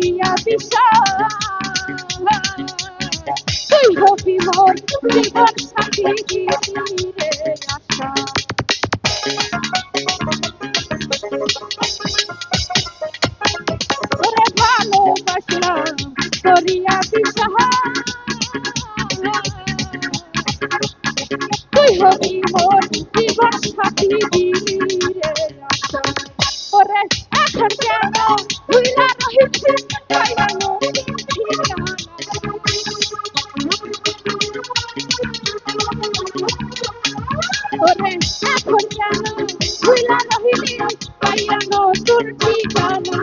করিয়া বিশ্বাস তুই হবি মোর জীবন সাথী রে আশা ওরে ভালোবাসলাম করিয়া বিশ্বাস তুই হবি মোর জীবন সাথী রে আশা ওরে এখন কেন ভুইলা রহিছি পাইলাম ঠিকানা ওরে এখন কেন ভুইলা রহিলি পাইলাম তোর ঠিকানা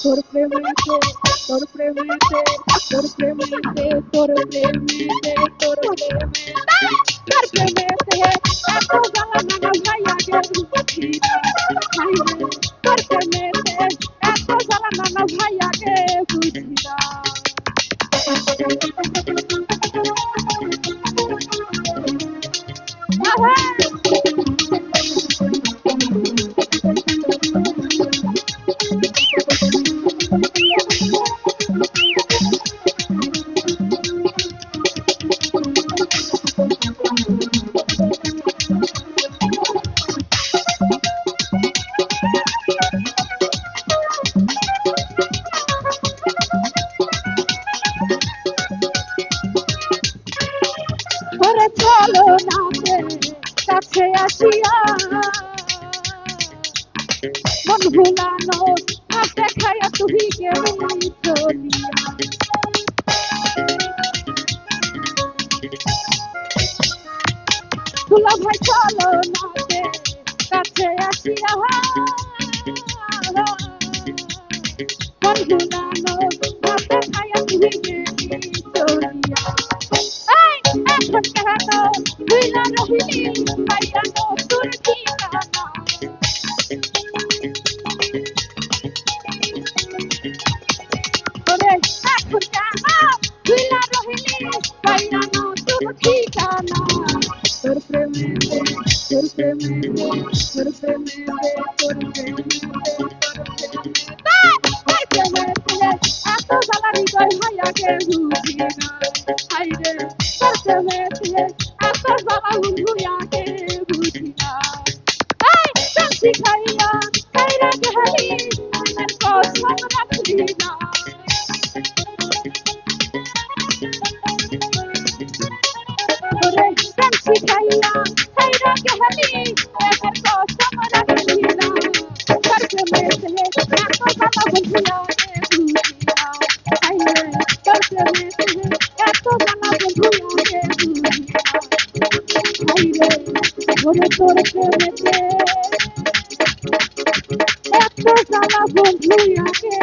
তোর প্রেমেতে তোর প্রেমেতে তোর প্রেমেতে তোর প্রেমেতে তোর প্রেমেতে তোর প্রেমেতে এত জ্বালা না ভাইয়া গে বুঝি না তোর প্রেমেতে এত জ্বালা না ভাইয়া গে বুঝি না ওরে চলো নাতে কাছে আসিয়া মন ভুলানো হাতে খায়া তুই গেলি চলিয়া দুলা ভাই চলো নাতে কাছে আসিয়া মন ভুলানো হাতে খায়া তুই গেলি চলিয়া এখন কেন ভুইলা রহিলি পাইলাম তোর ঠিকানা ওরে এখন কেন ভুইলা রহিলি পাইলাম তোর ঠিকানা তোর প্রেমেতে তোর প্রেমেতে তোর প্রেমেতে তোর প্রেমেতে এত জ্বালা হৃদয় ভাইয়া গে বুঝি না হাইরে তোর প্রেমেতে এত জ্বালা বুঝিয়া গে বুঝি না শান্তি খাইয়া খাইরা গেলি মনের কসম রাখলি না ওরে শান্তি খাইয়া খাইরা গেলি মনের কসম রাখলি না তোর প্রেমেতে এত জ্বালা বুঝিয়া গে বুঝি না হাইরে তোর প্রেমেতে এত জ্বালা বুঝিয়া গে বুঝি না হাইরে ওরে তোর প্রেমেতে এত জ্বালা বন্ধুয়াকে